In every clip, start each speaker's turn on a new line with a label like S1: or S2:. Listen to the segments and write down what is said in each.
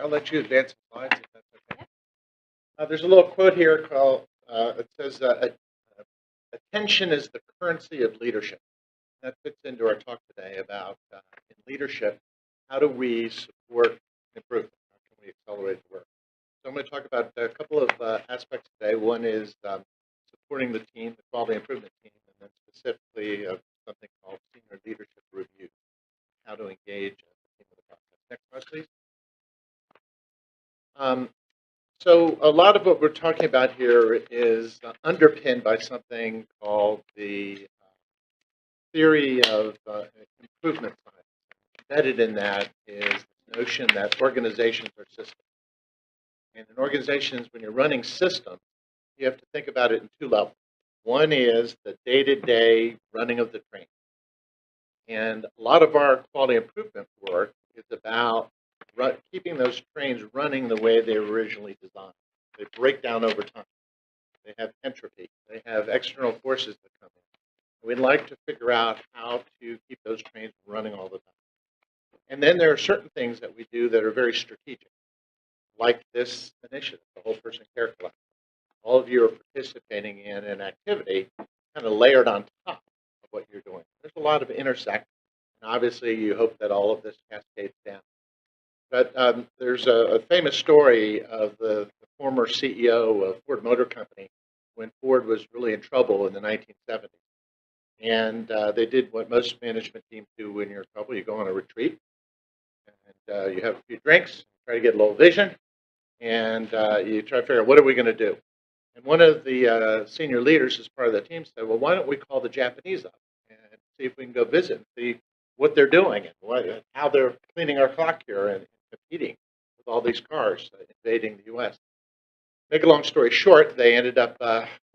S1: I'll let you advance the slides if that's okay. There's a little quote here called, it says, attention is the currency of leadership. That fits into our talk today about in leadership, how do we support improvement? How can we accelerate the work? So I'm going to talk about a couple of aspects today. One is supporting the team, the quality improvement team, and then specifically something called senior leadership review, how to engage the team in the process. Next slide, please. So a lot of what we're talking about here is underpinned by something called the theory of improvement science. Embedded in that is the notion that organizations are systems. And in organizations, when you're running systems, you have to think about it in two levels. One is the day-to-day running of the train. And a lot of our quality improvement work is about keeping those trains running the way they were originally designed. They break down over time. They have entropy. They have external forces that come in. We'd like to figure out how to keep those trains running all the time. And then there are certain things that we do that are very strategic, like this initiative, the Whole Person Care Collaborative. All of you are participating in an activity kind of layered on top of what you're doing. There's a lot of intersect, and obviously you hope that all of this cascades down. But there's a famous story of the former CEO of Ford Motor Company when Ford was really in trouble in the 1970s. And they did what most management teams do when you're in trouble. You go on a retreat, and you have a few drinks, try to get a little vision, and you try to figure out what are we going to do. And one of the senior leaders as part of the team said, well, why don't we call the Japanese up and see if we can go visit and see what they're doing and how they're cleaning our clock here and competing with all these cars invading the U.S. Make a long story short, they ended up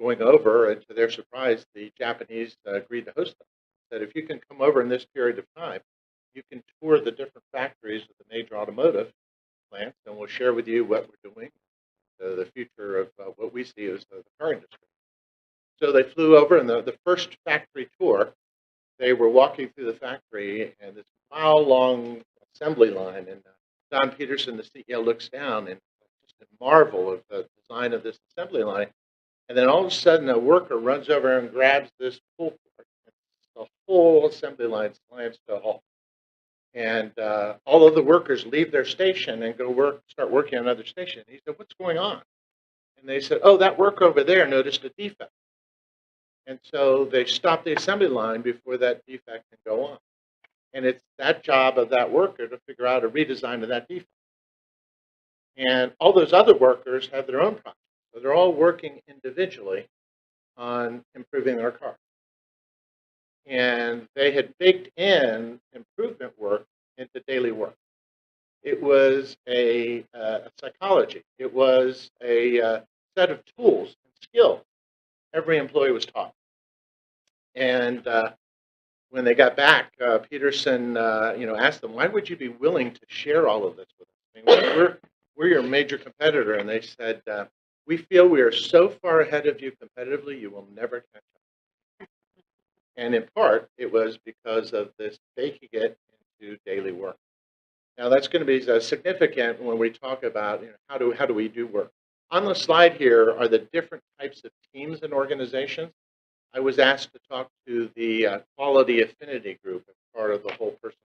S1: going over, and to their surprise, the Japanese agreed to host them. Said, if you can come over in this period of time, you can tour the different factories of the major automotive plants, and we'll share with you what we're doing, the future of what we see as the car industry. So they flew over, and the first factory tour, they were walking through the factory, and this mile-long assembly line, and Don Peterson, the CEO, looks down and just in marvel of the design of this assembly line. And then all of a sudden, a worker runs over and grabs this pull cord. The whole assembly line slams to a halt. And all of the workers leave their station and go start working on another station. He said, what's going on? And they said, oh, that worker over there noticed a defect. And so they stopped the assembly line before that defect can go on. And it's that job of that worker to figure out a redesign of that defect. And all those other workers have their own projects. So they're all working individually on improving their car. And they had baked in improvement work into daily work. It was a psychology. It was a set of tools and skills every employee was taught. And when they got back, Peterson, asked them, "Why would you be willing to share all of this with us? I mean, we're your major competitor." And they said, "We feel we are so far ahead of you competitively, you will never catch up." And in part, it was because of this baking it into daily work. Now, that's going to be significant when we talk about how do we do work. On the slide here are the different types of teams and organizations. I was asked to talk to the Quality Affinity Group as part of the Whole Person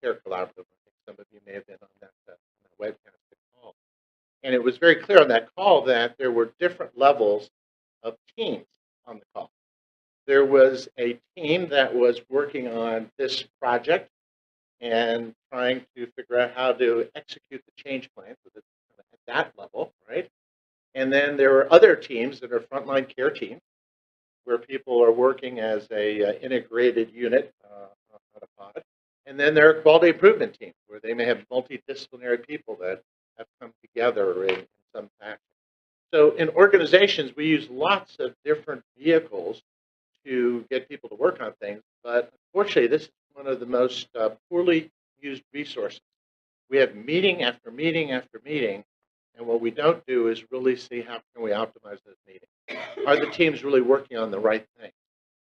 S1: Care Collaborative. I think some of you may have been on that webcast call. And it was very clear on that call that there were different levels of teams on the call. There was a team that was working on this project and trying to figure out how to execute the change plan at that level, right? And then there were other teams that are frontline care teams, where people are working as a integrated unit on a pod. And then there are quality improvement teams, where they may have multidisciplinary people that have come together in some fashion. So in organizations, we use lots of different vehicles to get people to work on things, but unfortunately, this is one of the most poorly used resources. We have meeting after meeting after meeting, and what we don't do is really see how can we optimize those meetings. Are the teams really working on the right thing?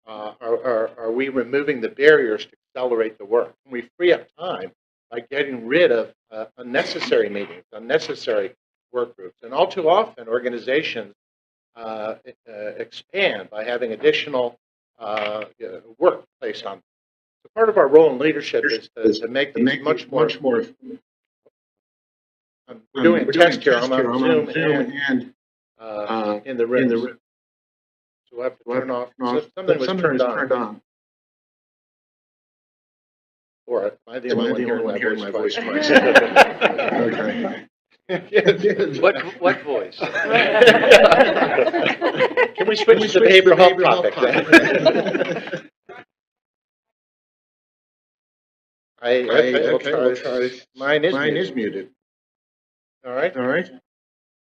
S1: Are we removing the barriers to accelerate the work? Can we free up time by getting rid of unnecessary meetings, unnecessary work groups. And all too often, organizations expand by having additional work placed on them. So part of our role in leadership is to make these much more. We're doing a test here. I'm on Zoom and in the room. So we'll have to turn off. Something was turned on. Or am I the only one hearing my voice twice?
S2: Okay.
S3: What voice?
S1: Can we switch to the behavioral health topic then? We'll try. Mine is muted. All right.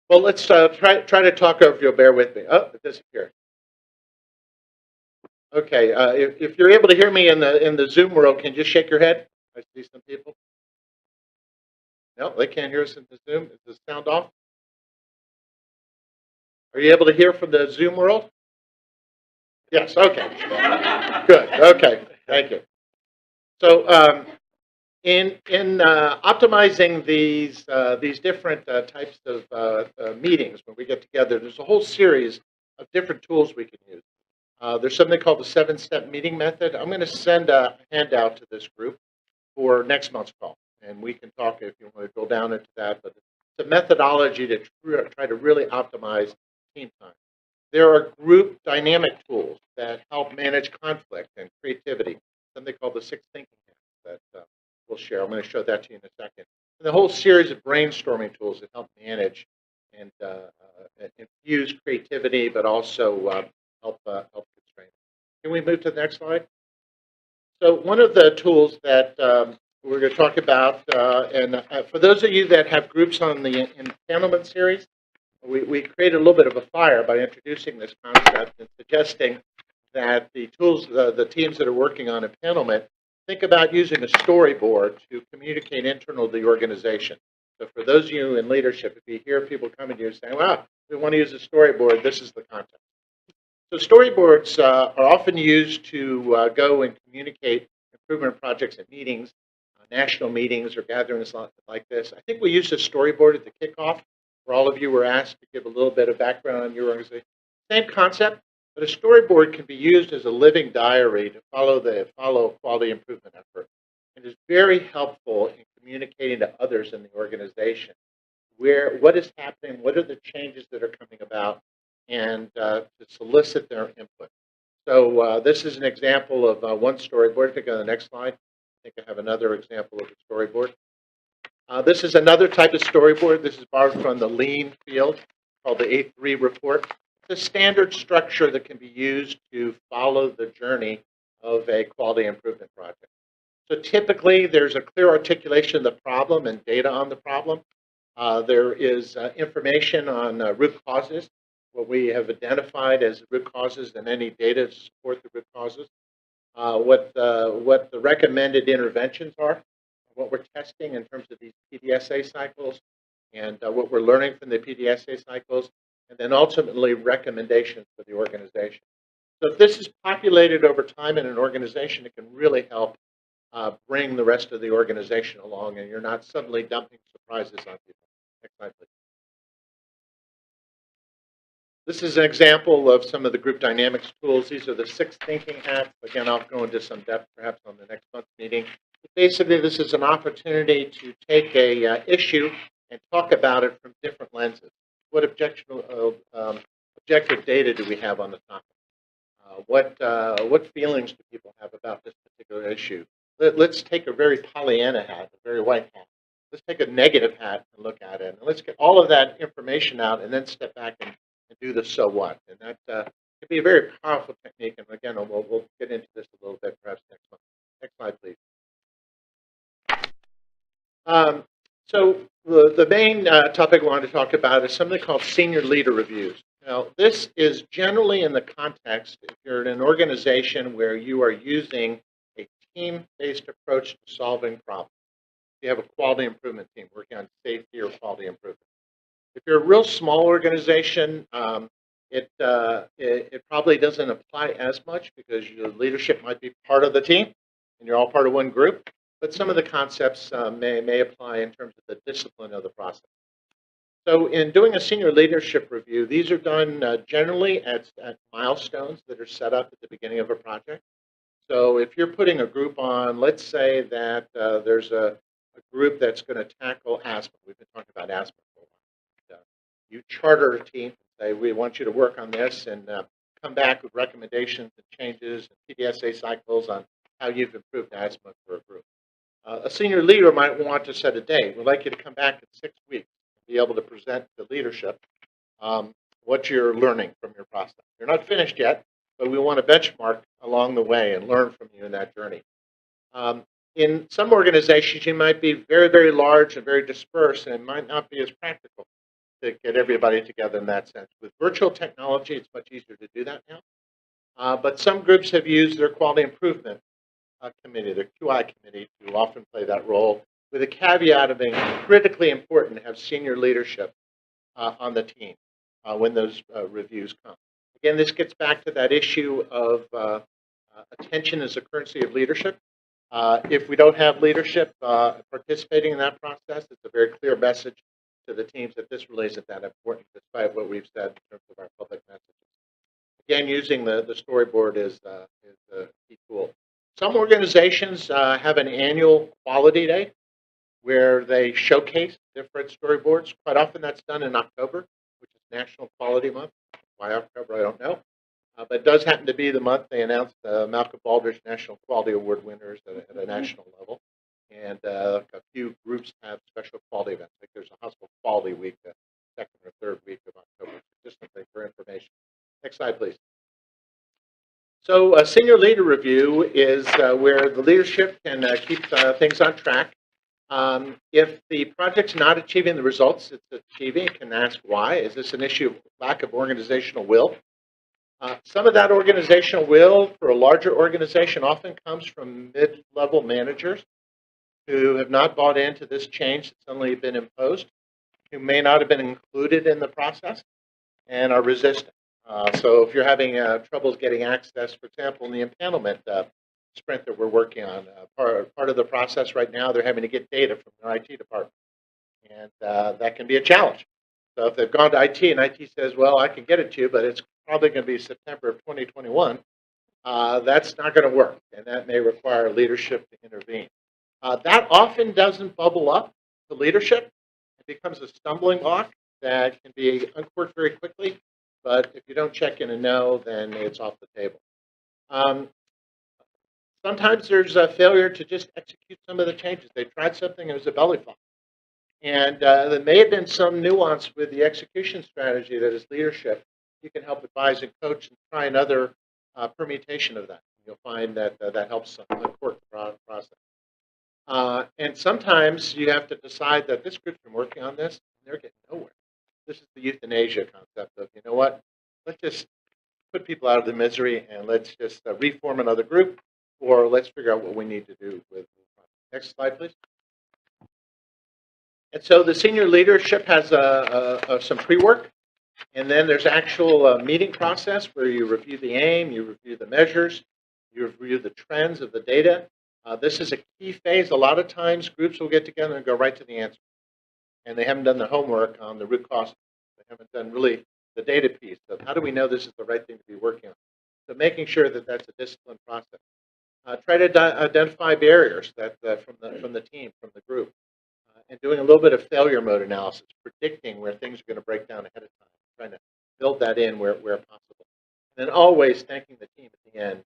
S1: Well, let's try to talk over. If you'll bear with me. Oh, it disappeared. Okay. If you're able to hear me in the Zoom world, can you just shake your head? I see some people. No, they can't hear us in the Zoom. Is the sound off? Are you able to hear from the Zoom world? Yes. Okay. Good. Okay. Thank you. So, in optimizing these different types of meetings when we get together, there's a whole series of different tools we can use. There's something called the 7-step meeting method. I'm going to send a handout to this group for next month's call, and we can talk if you want to go down into that. But it's a methodology to try to really optimize team time. There are group dynamic tools that help manage conflict and creativity, something called the 6 thinking hacks that we'll share. I'm going to show that to you in a second. And the whole series of brainstorming tools that help manage and infuse creativity, but also help constrain. Can we move to the next slide? So one of the tools that we're going to talk about, and for those of you that have groups on the empanelment series, we created a little bit of a fire by introducing this concept and suggesting that the tools, the teams that are working on empanelment, think about using a storyboard to communicate internal to the organization. So for those of you in leadership, if you hear people coming to you saying, well, we want to use a storyboard, this is the context. So storyboards are often used to go and communicate improvement projects at meetings, national meetings or gatherings like this. I think we used a storyboard at the kickoff where all of you were asked to give a little bit of background on your organization. Same concept, but a storyboard can be used as a living diary to follow a quality improvement effort. It is very helpful in communicating to others in the organization what is happening, what are the changes that are coming about, and to solicit their input. So this is an example of one storyboard. I think on the next slide, I think I have another example of a storyboard. This is another type of storyboard. This is borrowed from the Lean field called the A3 report. It's a standard structure that can be used to follow the journey of a quality improvement project. So typically, there's a clear articulation of the problem and data on the problem. There is information on root causes, what we have identified as root causes, and any data to support the root causes. What the recommended interventions are, what we're testing in terms of these PDSA cycles, and what we're learning from the PDSA cycles, and then ultimately recommendations for the organization. So if this is populated over time in an organization, it can really help bring the rest of the organization along, and you're not suddenly dumping surprises on people. Next slide, please. This is an example of some of the group dynamics tools. These are the 6 thinking hacks. Again, I'll go into some depth perhaps on the next month's meeting. But basically, this is an opportunity to take a issue and talk about it from different lenses. What objective data do we have on the topic? What feelings do people have about this particular issue? Let's take a very Pollyanna hat, a very white hat. Let's take a negative hat and look at it. And let's get all of that information out and then step back and do the so what. And that could be a very powerful technique. And again, we'll get into this a little bit perhaps next month. Next slide, please. So the main topic I wanted to talk about is something called senior leader reviews. Now, this is generally in the context, if you're in an organization where you are using a team-based approach to solving problems. You have a quality improvement team working on safety or quality improvement. If you're a real small organization, it probably doesn't apply as much because your leadership might be part of the team and you're all part of one group. but some of the concepts may apply in terms of the discipline of the process. So in doing a senior leadership review, these are done generally at milestones that are set up at the beginning of a project. So if you're putting a group on, let's say that there's a group that's going to tackle asthma. We've been talking about asthma for a while. You charter a team and say, we want you to work on this and come back with recommendations and changes and PDSA cycles on how you've improved asthma for a group. A senior leader might want to set a date. We'd like you to come back in 6 weeks and be able to present to leadership what you're learning from your process. You're not finished yet, but we want to benchmark along the way and learn from you in that journey. In some organizations, you might be very, very large and very dispersed, and it might not be as practical to get everybody together in that sense. With virtual technology, it's much easier to do that now. But some groups have used their quality improvement committee, their QI committee, to often play that role, with a caveat of being critically important to have senior leadership on the team when those reviews come. Again, this gets back to that issue of attention as a currency of leadership. If we don't have leadership participating in that process, it's a very clear message to the teams that this really isn't that important, despite what we've said in terms of our public messages. Again, using the storyboard is a key tool. Some organizations have an annual quality day where they showcase different storyboards. Quite often that's done in October, which is National Quality Month. Why October, I don't know. But it does happen to be the month they announced Malcolm Baldrige National Quality Award winners at a national level. And a few groups have special quality events. Like there's a Hospital Quality Week, the second or third week of October. Just something for information. Next slide, please. So a senior leader review is where the leadership can keep things on track. If the project's not achieving the results it's achieving, it can ask why. Is this an issue of lack of organizational will? Some of that organizational will for a larger organization often comes from mid-level managers who have not bought into this change that's suddenly been imposed, who may not have been included in the process and are resistant. So if you're having troubles getting access, for example, in the empanelment sprint that we're working on, part of the process right now, they're having to get data from their IT department, and that can be a challenge. So if they've gone to IT and IT says, well, I can get it to you, but it's probably going to be September of 2021, that's not going to work, and that may require leadership to intervene. That often doesn't bubble up to leadership. It becomes a stumbling block that can be uncorked very quickly, but if you don't check in and know, then it's off the table. Sometimes there's a failure to just execute some of the changes. They tried something, it was a belly flop. And there may have been some nuance with the execution strategy that is leadership. You can help advise and coach and try another permutation of that. You'll find that that helps uncork the process. And sometimes you have to decide that this group's been working on this, and they're getting nowhere. This is the euthanasia concept of, you know what, let's just put people out of the misery and let's just reform another group, or let's figure out what we need to do with the project. Next slide, please. And so the senior leadership has some pre-work, and then there's actual meeting process where you review the aim, you review the measures, you review the trends of the data. This is a key phase. A lot of times groups will get together and go right to the answer, and they haven't done the homework on the root cause. They haven't done really the data piece of how do we know this is the right thing to be working on. So making sure that that's a disciplined process. Try to identify barriers that from the team, from the group. And doing a little bit of failure mode analysis, predicting where things are going to break down ahead of time, trying to build that in where possible. And then always thanking the team at the end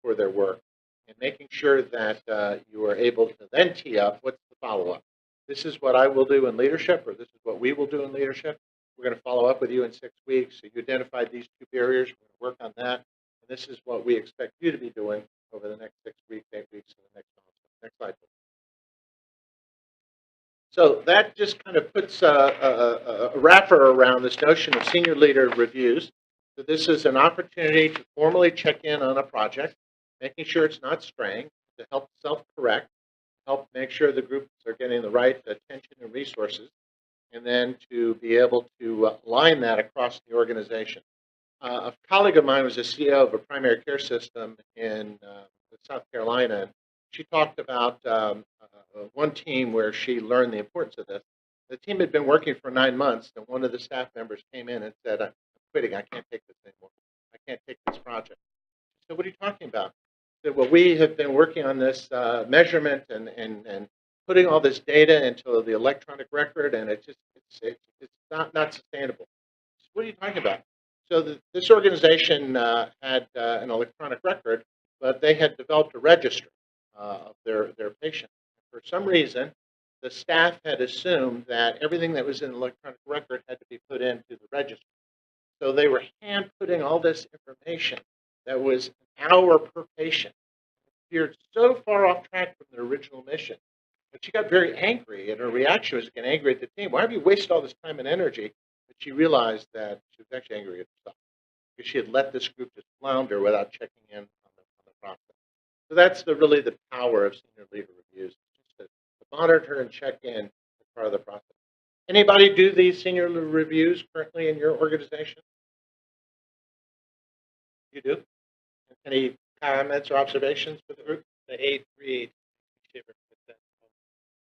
S1: for their work and making sure that you are able to then tee up what's the follow-up. This is what I will do in leadership, or this is what we will do in leadership. We're going to follow up with you in 6 weeks. So you identified these 2 barriers. We're going to work on that. And this is what we expect you to be doing over the next 6 weeks, 8 weeks, and the next month. Next slide, please. So that just kind of puts a wrapper around this notion of senior leader reviews. So this is an opportunity to formally check in on a project, making sure it's not straying, to help self-correct, help make sure the groups are getting the right attention and resources, and then to be able to align that across the organization. A colleague of mine was a CEO of a primary care system in South Carolina. she talked about one team where she learned the importance of this. The team had been working for 9 months, and one of the staff members came in and said, "I'm quitting. I can't take this anymore. I can't take this project." So what are you talking about? I said, well, we have been working on this measurement and putting all this data into the electronic record, and it's not sustainable. So what are you talking about? So this organization had an electronic record, but they had developed a registry of their patients. For some reason, the staff had assumed that everything that was in the electronic record had to be put into the registry. So they were hand putting all this information that was an hour per patient. Appeared so far off track from their original mission. But she got very angry, and her reaction was getting angry at the team. Why have you wasted all this time and energy? But she realized that she was actually angry at herself because she had let this group just flounder without checking in on the process. So that's really the power of senior leader reviews, just to monitor and check in as part of the process. Anybody do these senior reviews currently in your organization? You do? Any comments or observations for the group?
S3: The A3 shiver.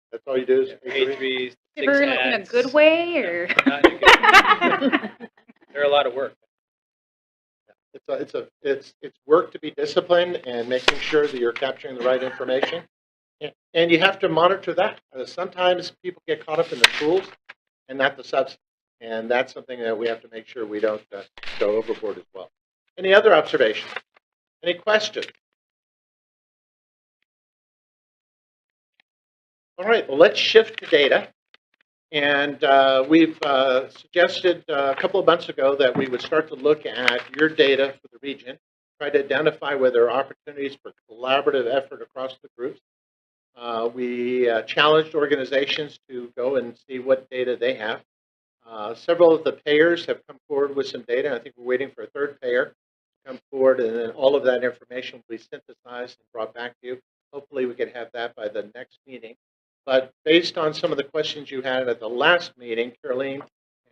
S1: That's all you do is
S3: A3,
S4: Ever
S3: 6
S4: in a
S3: ads.
S4: good way, or?
S3: Not in a good They're a lot of work.
S1: It's work to be disciplined and making sure that you're capturing the right information, and you have to monitor that. Sometimes people get caught up in the tools and not the substance, and that's something that we have to make sure we don't go overboard as well. Any other observations? Any questions? All right, well, let's shift to data. And we've suggested a couple of months ago that we would start to look at your data for the region, try to identify where there are opportunities for collaborative effort across the groups. We challenged organizations to go and see what data they have. Several of the payers have come forward with some data. I think we're waiting for a third payer to come forward, and then all of that information will be synthesized and brought back to you. Hopefully we can have that by the next meeting. But based on some of the questions you had at the last meeting, Caroline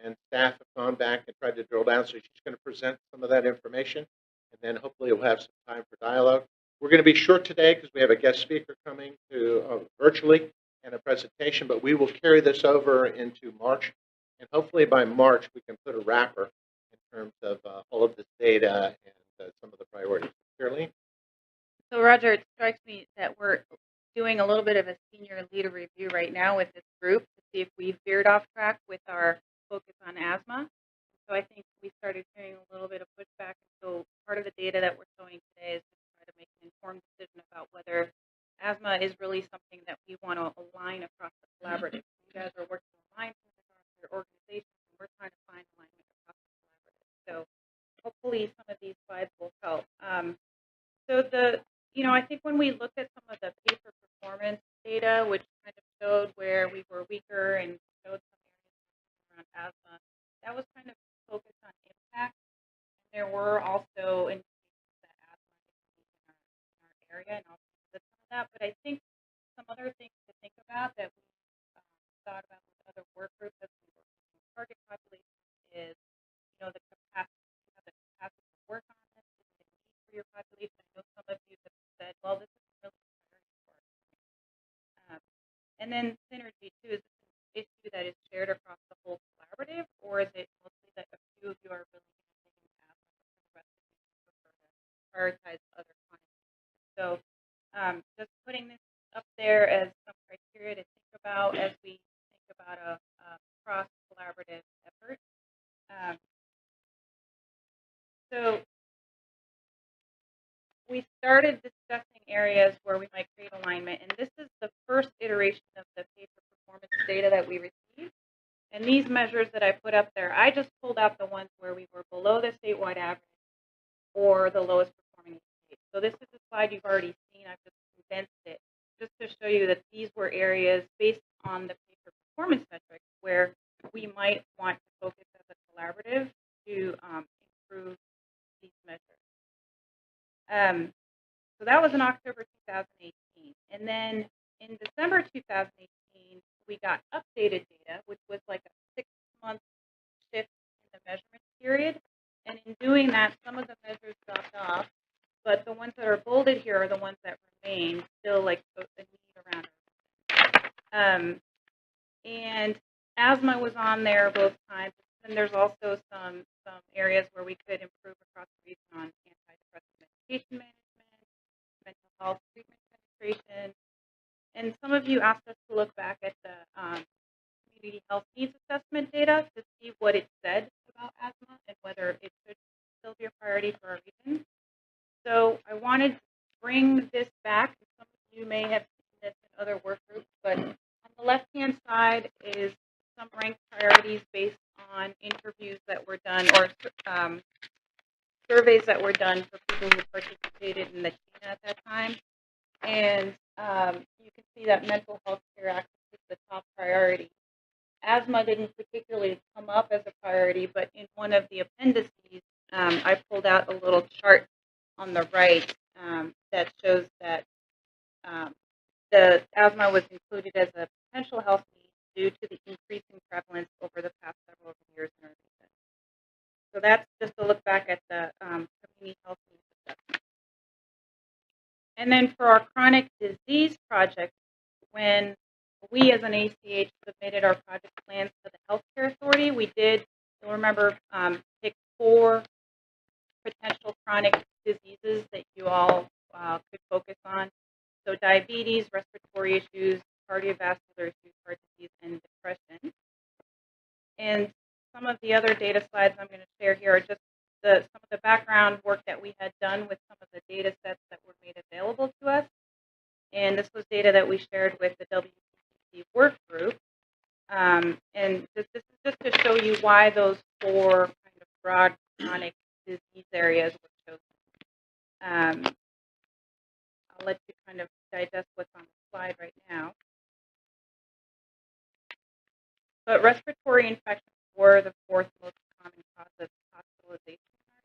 S1: and staff have gone back and tried to drill down. So she's going to present some of that information, and then hopefully we'll have some time for dialogue. We're going to be short today because we have a guest speaker coming to virtually and a presentation, but we will carry this over into March. And hopefully by March, we can put a wrapper in terms of all of this data and some of the priorities. Caroline?
S4: So, Roger, it strikes me that we're doing a little bit of a senior leader review right now with this group to see if we veered off track with our focus on asthma. So I think we started hearing a little bit of pushback. So part of the data that we're showing today is to try to make an informed decision about whether asthma is really something that we want to align across the collaborative. You guys are working aligned across your organization, and we're trying to find alignment across the collaborative. So hopefully some of these slides will help. I think when we looked at some of the paper performance data, which kind of showed where we were weaker and showed some areas around asthma, that was kind of focused on impact. And there were also indications that asthma is in our area, and also some of that. But I think some other things to think about that we thought about with other work groups as we work with the target population is, the capacity. You have the capacity to work on this. Is it a need for your population? I know some of you have said, well, this is really important for us. And then synergy, too, is this an issue that is shared across the whole collaborative, or is it mostly that a few of you are really using asthma, but the rest of you prefer to prioritize other content? So just putting this up there as some criteria to think about as we think about a cross-collaborative effort. So we started discussing areas where we might create alignment, and this is the first iteration of the paper performance data that we received. And these measures that I put up there, I just pulled out the ones where we were below the statewide average or the lowest performing state. So this is a slide you've already seen. I've just condensed it just to show you that these were areas based on the paper performance metrics where we might want to focus as a collaborative to improve these measures. So that was in October 2018. And then in December 2018, we got updated data, which was like a 6-month shift in the measurement period. And in doing that, some of the measures dropped off, but the ones that are bolded here are the ones that remain, still like asthma was on there both times. And there's also some areas where we could improve across the region on antidepressant medication management, mental health treatment penetration. And some of you asked us to look back at the community health needs assessment data to see what it said about asthma and whether it should still be a priority for our region. So I wanted to bring this back. Some of you may have seen this in other work groups, but on the left-hand side is some ranked priorities based on interviews that were done or surveys that were done for people who participated in the TINA at that time. And you can see that mental health care access is the top priority. Asthma didn't particularly come up as a priority, but in one of the appendices, I pulled out a little chart on the right that shows that the asthma was included as a potential health need due to the increasing prevalence over the past several years in our region. So that's just a look back at the community health needs assessment. And then for our chronic disease project, when we as an ACH submitted our project plans to the Healthcare Authority, we did, you'll remember, pick 4 potential chronic diseases that you all could focus on. So diabetes, respiratory issues, cardiovascular issues, heart disease, and depression. And some of the other data slides I'm going to share here are just some of the background work that we had done with some of the data sets that were made available to us. And this was data that we shared with the WPCC work group. And this is just to show you why those 4 kind of broad chronic disease areas were chosen. I'll let you kind of digest what's on the slide right now. But respiratory infections were the 4th most common cause of hospitalization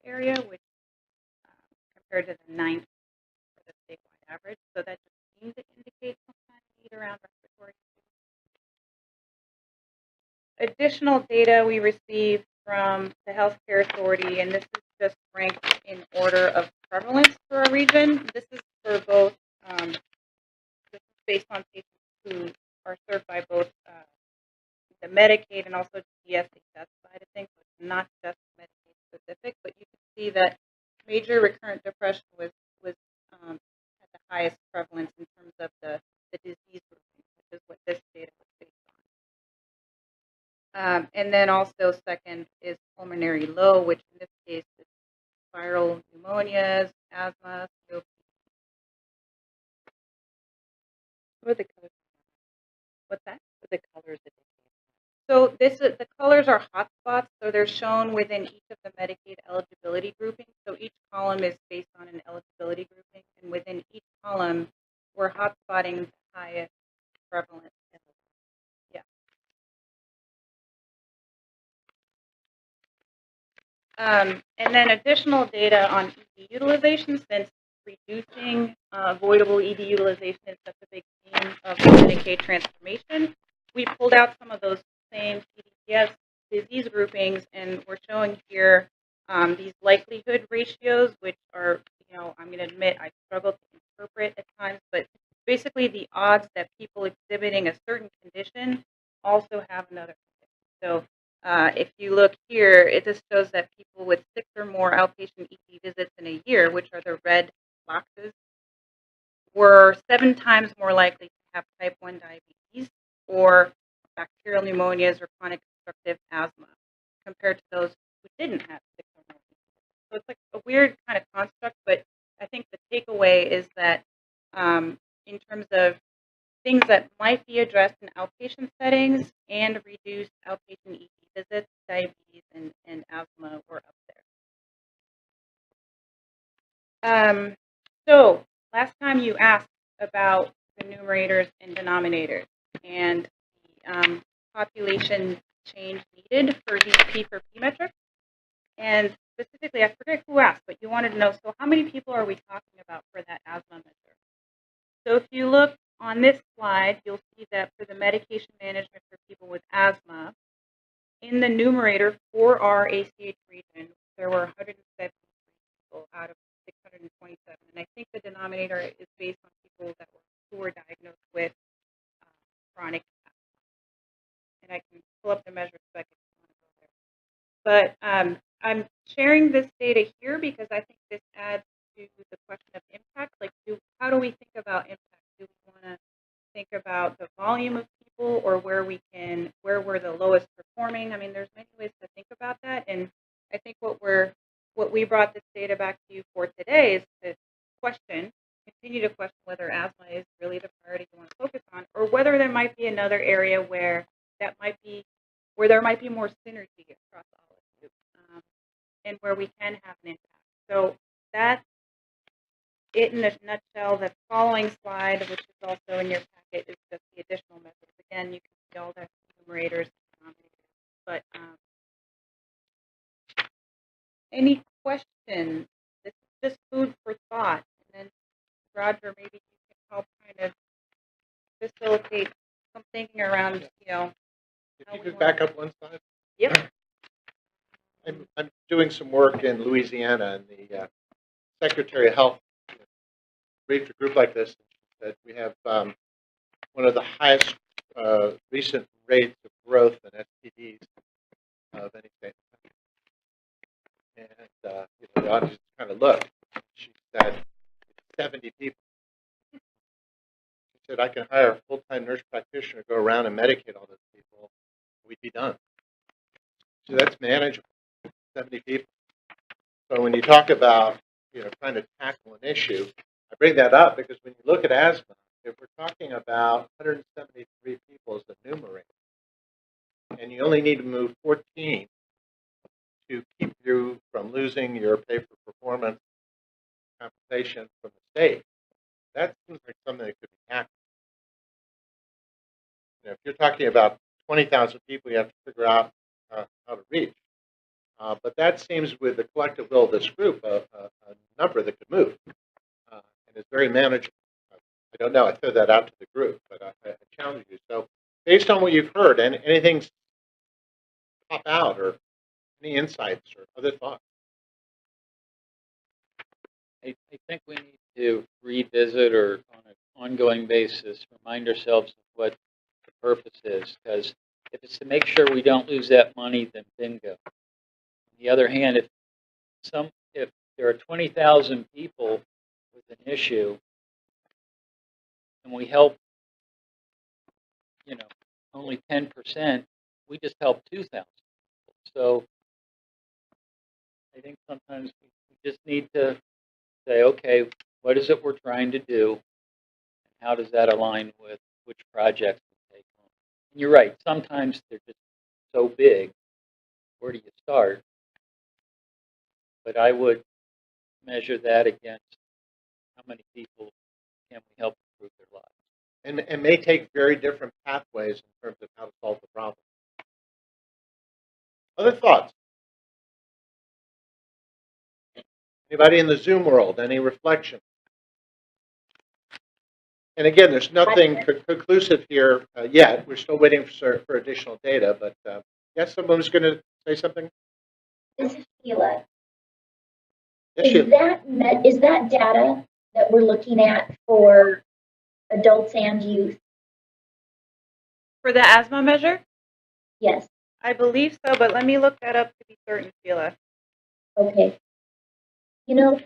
S4: in our area, which compared to the 9th for the statewide average. So that just seems to indicate some kind of need around respiratory issues. Additional data we received from the Healthcare Authority, and this is just ranked in order of prevalence for a region. This is for both, this is based on patients who are served by both the Medicaid and also the DSHS side of things, so it's not just Medicaid specific, but you can see that major recurrent depression was at the highest prevalence in terms of the disease grouping, which is what this data was based on. And then also second is pulmonary low, which in this case is viral pneumonias, asthma, COPD. What are the colors? What's that? What are the colors that So the colors are hotspots, so they're shown within each of the Medicaid eligibility groupings. So each column is based on an eligibility grouping, and within each column, we're hotspotting the highest prevalence. Yeah. And then additional data on ED utilization, since reducing avoidable ED utilization is such a big theme of the Medicaid transformation, we pulled out some of those same CDCS disease groupings, and we're showing here these likelihood ratios, which are, I'm going to admit I struggle to interpret at times, but basically the odds that people exhibiting a certain condition also have another condition. So if you look here, it just shows that people with 6 or more outpatient ED visits in a year, which are the red boxes, were 7 times more likely to have type 1 diabetes or bacterial pneumonias or chronic obstructive asthma compared to those who didn't have 6 or more. So it's like a weird kind of construct, but I think the takeaway is that in terms of things that might be addressed in outpatient settings and reduced outpatient ED visits, diabetes and asthma were up there. So last time you asked about the numerators and denominators and the population change needed for these P for P metrics. And specifically, I forget who asked, but you wanted to know, so how many people are we talking about for that asthma measure? So if you look on this slide, you'll see that for the medication management for people with asthma, in the numerator for our ACH region, there were 170 people out of 627. And I think the denominator is based on people who were diagnosed with chronic asthma. And I can pull up the measure so I can but I'm sharing this data here because I think this adds to the question of impact. Like, how do we think about impact? Do we want to think about the volume of people or where we're the lowest performing? I mean, there's many ways to think about that. And I think what we brought this data back to you for today is to continue to question whether asthma is really the priority you want to focus on, or whether there might be another area where there might be more synergy across all of you, and where we can have an impact. So that's it in a nutshell. The following slide, which is also in your packet, is just the additional measures. Again, you can see all the numerators and denominators. But any questions? This is just food for thought. And then, Roger, maybe you can help kind of facilitate some thinking around,
S1: If you could back up one slide.
S4: Yep.
S1: I'm doing some work in Louisiana, and the Secretary of Health briefed a group like this that we have one of the highest recent rates of growth in STDs of any state. And the audience kind of looked. She said, 70 people. She said, I can hire a full-time nurse practitioner to go around and medicate all those people. We'd be done. So that's manageable, 70 people. So when you talk about, trying to tackle an issue, I bring that up because when you look at asthma, if we're talking about 173 people as the numerator, and you only need to move 14 to keep you from losing your pay-for-performance compensation from the state, that seems like something that could be tackled. If you're talking about 20,000 people, you have to figure out how to reach. But that seems, with the collective will of this group, a number that could move, and it's very manageable. I don't know. I throw that out to the group, but I challenge you. So, based on what you've heard, and anything pop out, or any insights or other thoughts?
S3: I think we need to revisit, or on an ongoing basis, remind ourselves of what the purpose is. Because if it's to make sure we don't lose that money, then bingo. On the other hand, if there are 20,000 people with an issue, and we help, only 10%, we just help 2,000 people. So I think sometimes we just need to say, okay, what is it we're trying to do, and how does that align with which projects we take on? And you're right, sometimes they're just so big, where do you start? But I would measure that against how many people can we help improve their lives.
S1: And may take very different pathways in terms of how to solve the problem. Other thoughts? Anybody in the Zoom world? Any reflection? And again, there's nothing conclusive here yet. We're still waiting for additional data. But yes, someone was going to say something?
S2: This is Sheila.
S1: Yes, Sheila.
S2: Is that data that we're looking at for adults and youth?
S4: For the asthma measure?
S2: Yes.
S4: I believe so, but let me look that up to be certain, Sheila.
S2: Okay.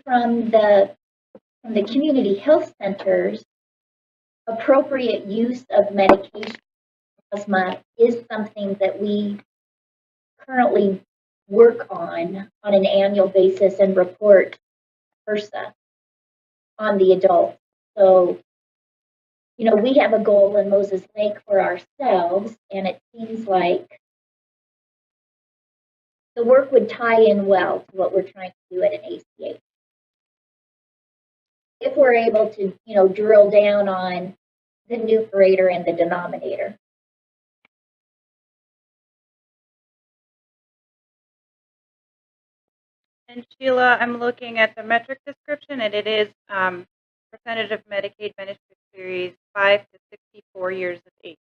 S2: From the community health centers, appropriate use of medication for asthma is something that we currently work on an annual basis and report HRSA on the adults. So, we have a goal in Moses Lake for ourselves, and it seems like the work would tie in well to what we're trying to do at an ACH. If we're able to, drill down on the numerator and the denominator.
S4: And Sheila, I'm looking at the metric description, and it is percentage of Medicaid beneficiaries 5 to 64 years of age.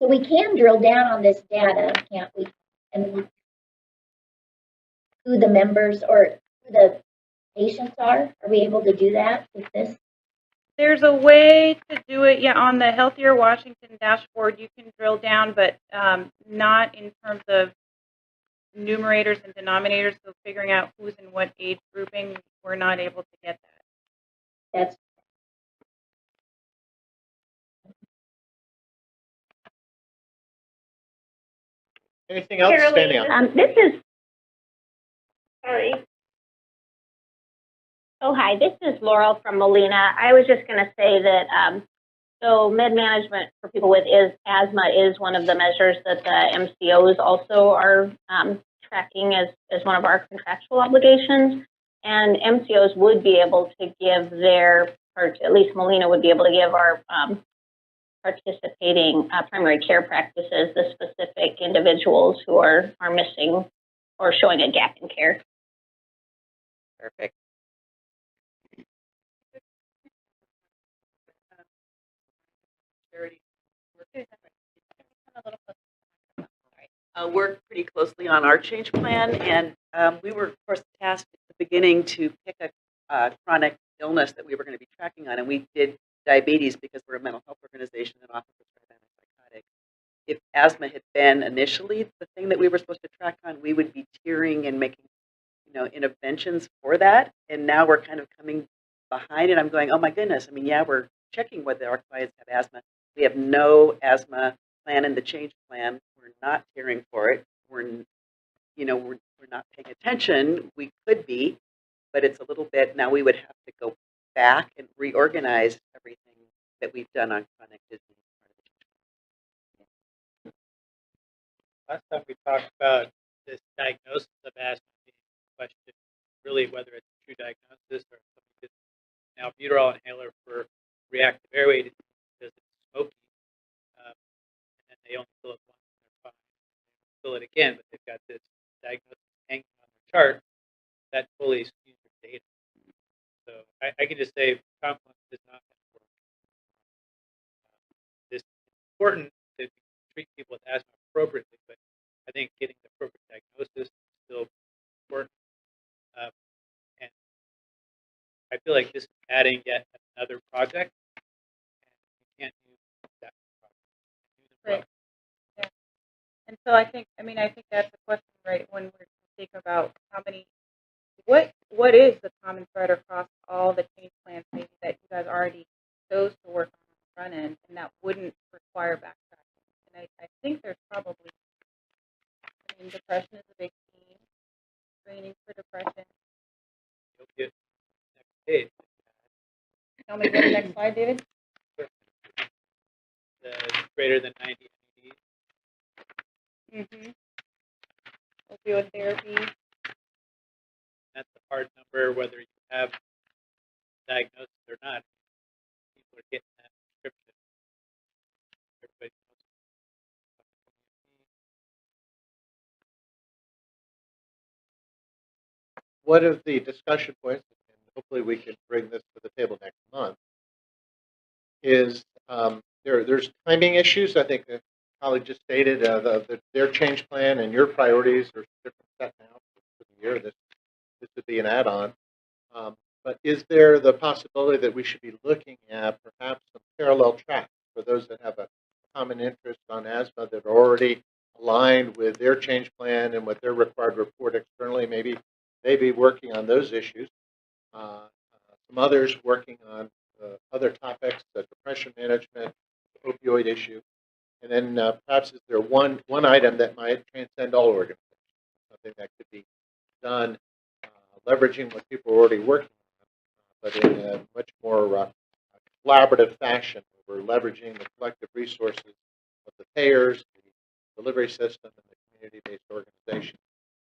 S2: So we can drill down on this data, can't we? And who the members or who the patients are? Are we able to do that with this?
S4: There's a way to do it, yeah, on the Healthier Washington dashboard, you can drill down, but not in terms of numerators and denominators, so figuring out who's in what age grouping, we're not able to get that.
S2: That's
S1: Anything else standing out?
S5: This is, sorry. Oh, hi, this is Laurel from Molina. I was just going to say that, so med management for people with asthma is one of the measures that the MCOs also are tracking as one of our contractual obligations. And MCOs would be able to give their, or at least Molina would be able to give our participating primary care practices the specific individuals who are missing or showing a gap in care.
S6: Perfect. Work pretty closely on our change plan, and we were, of course, tasked at the beginning to pick a chronic illness that we were going to be tracking on, and we did diabetes because we're a mental health organization that often prescribes antipsychotics. If asthma had been initially the thing that we were supposed to track on, we would be tiering and making, interventions for that, and now we're kind of coming behind it. I'm going, oh my goodness, I mean, yeah, we're checking whether our clients have asthma. We have no asthma plan in the change plan. We're not tiering for it. We're not paying attention. We could be, but it's a little bit, now we would have to go back and reorganize everything that we've done on chronic disease.
S7: Last time we talked about this diagnosis of asthma being a question, really whether it's a true diagnosis or somebody gets an albuterol inhaler for reactive airway disease because it's smoky, and then they only fill it once and they're fine. They fill it again, but they've got this diagnosis hanging on their chart that fully skews their data. So I can just say confluence is not going to work. This is important to treat people with asthma appropriately, but I think getting the appropriate diagnosis is still important. And I feel like this is adding yet another project, and you can't use that project.
S4: Right. Yeah. And so I think that's a question, right, when we're thinking about how many, what is the common thread across all the change plans maybe that you guys already chose to work on the front end, and that wouldn't require backtracking. And I think there's probably, depression is a big theme, training for depression.
S7: You'll get next page.
S4: Tell me the next slide, David.
S7: The greater than 90 NED.
S4: Opioid therapy.
S7: That's a hard number, whether you have diagnosis or not. People are getting that prescription. Everybody knows.
S1: One of the discussion points, and hopefully we can bring this to the table next month, is there's timing issues. I think the colleague just stated their change plan and your priorities are different set now for the year. This would be an add-on. But is there the possibility that we should be looking at perhaps some parallel tracks for those that have a common interest on asthma that are already aligned with their change plan and with their required report externally? Maybe they be working on those issues. Some others working on other topics, the depression management, the opioid issue. And then perhaps is there one item that might transcend all organizations, something that could be done leveraging what people are already working on, but in a much more collaborative fashion. We're leveraging the collective resources of the payers, the delivery system, and the community-based organization.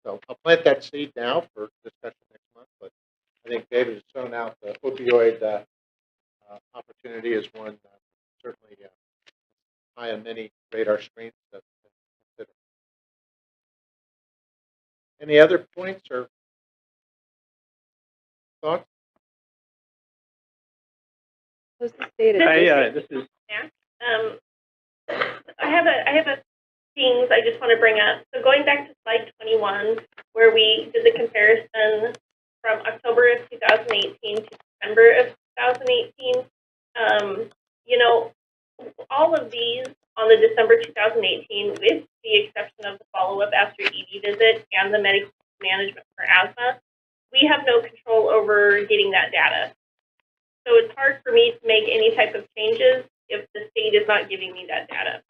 S1: So I'll plant that seed now for discussion next month, but I think David has thrown out the opioid opportunity as one certainly high on many radar screens to consider. Any other points or thoughts?
S6: Who's the state of
S7: This is
S5: I have a things I just want to bring up. So going back to slide 21, where we did the comparison from October of 2018 to December of 2018, You know, all of these on the December 2018, with the exception of the follow-up after ED visit and the medication management for asthma, we have no control over getting that data. So it's hard for me to make any type of changes if the state is not giving me that data.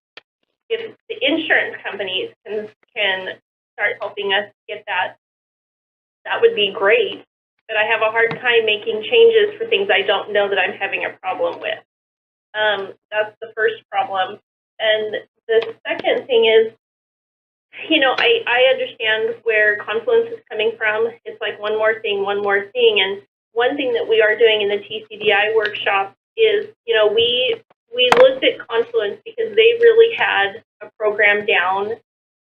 S5: If the insurance companies can start helping us get that, that would be great. But I have a hard time making changes for things I don't know that I'm having a problem with. That's the first problem. And the second thing is, you know, I understand where Confluence is coming from. It's like one more thing, one more thing. And one thing that we are doing in the TCDI workshop is, you know, we looked at Confluence because they really had a program down.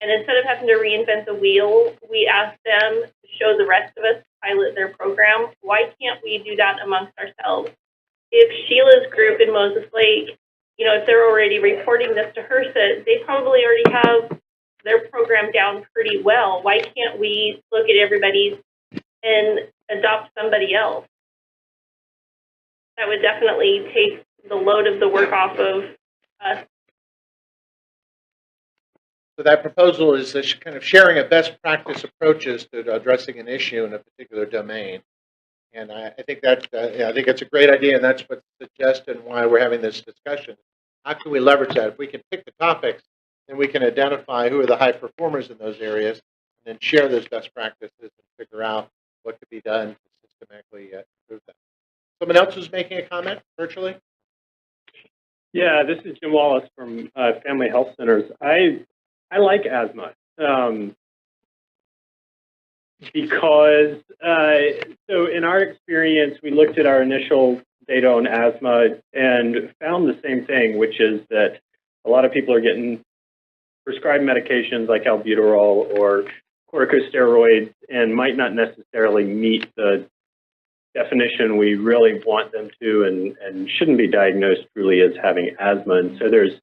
S5: And instead of having to reinvent the wheel, we asked them to show the rest of us to pilot their program. Why can't we do that amongst ourselves? If Sheila's group in Moses Lake, you know, if they're already reporting this to HRSA, they probably already have their program down pretty well. Why can't we look at everybody's and adopt somebody else? That would definitely take the load of the work off of us.
S1: So that proposal is kind of sharing a best practice approaches to addressing an issue in a particular domain. And I think that I think it's a great idea, and that's what's suggested and why we're having this discussion. How can we leverage that? If we can pick the topics, then we can identify who are the high performers in those areas, and then share those best practices and figure out what could be done to systematically improve that. Someone else who's making a comment virtually?
S8: Yeah, this is Jim Wallace from Family Health Centers. I like asthma because, so in our experience, we looked at our initial data on asthma and found the same thing, which is that a lot of people are getting prescribed medications like albuterol or corticosteroids and might not necessarily meet the definition we really want them to and shouldn't be diagnosed truly as having asthma. And so there's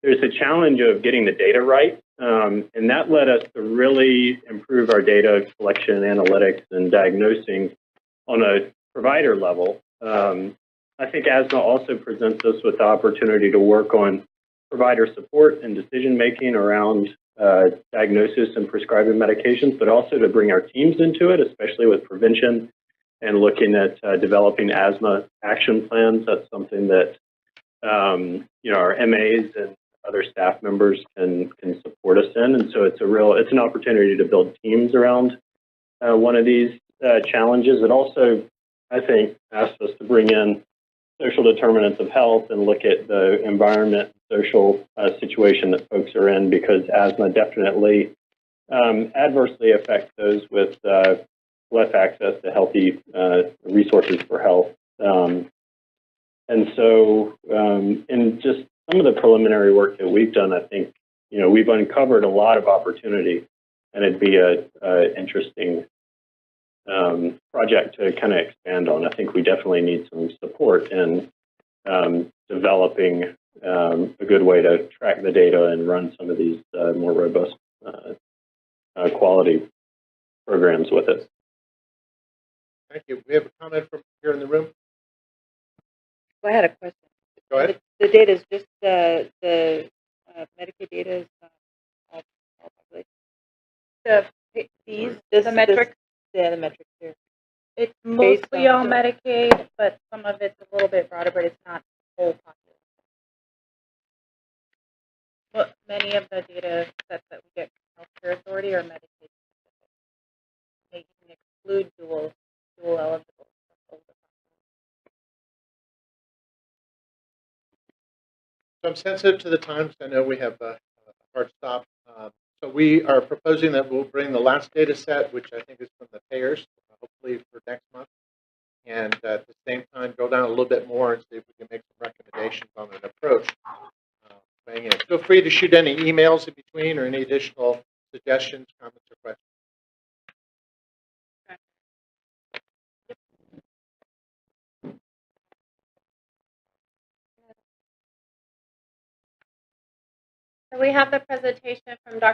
S8: a challenge of getting the data right. And that led us to really improve our data collection, analytics, and diagnosing on a provider level. I think asthma also presents us with the opportunity to work on provider support and decision-making around diagnosis and prescribing medications, but also to bring our teams into it, especially with prevention and looking at developing asthma action plans. That's something that you know, our MAs and other staff members can support us in, and so it's an opportunity to build teams around one of these challenges. It also, I think, asks us to bring in social determinants of health and look at the environment, social situation that folks are in, because asthma definitely adversely affects those with less access to healthy resources for health. And so, in just some of the preliminary work that we've done, I think, you know, we've uncovered a lot of opportunity, and it'd be a interesting project to kind of expand on. I think we definitely need some support in developing a good way to track the data and run some of these more robust quality programs with it.
S1: Thank you. We have a comment from here in the room.
S9: I had a question.
S1: Go ahead.
S9: The data is just the Medicaid data is all population.
S4: The metrics,
S9: Yeah, the metrics here.
S4: it's
S9: Based
S4: mostly
S9: on
S4: all
S9: the-
S4: Medicaid, but some of it's a little bit broader, but it's not the whole population. But many of the data sets that we get from Healthcare Authority are Medicaid specific. They can exclude dual eligible.
S1: So I'm sensitive to the times. I know we have a hard stop. So we are proposing that we'll bring the last data set, which I think is from the payers, hopefully for next month. And at the same time, go down a little bit more and see if we can make some recommendations on an approach. Feel free to shoot any emails in between or any additional suggestions, comments, or questions.
S10: So we have the presentation from Dr.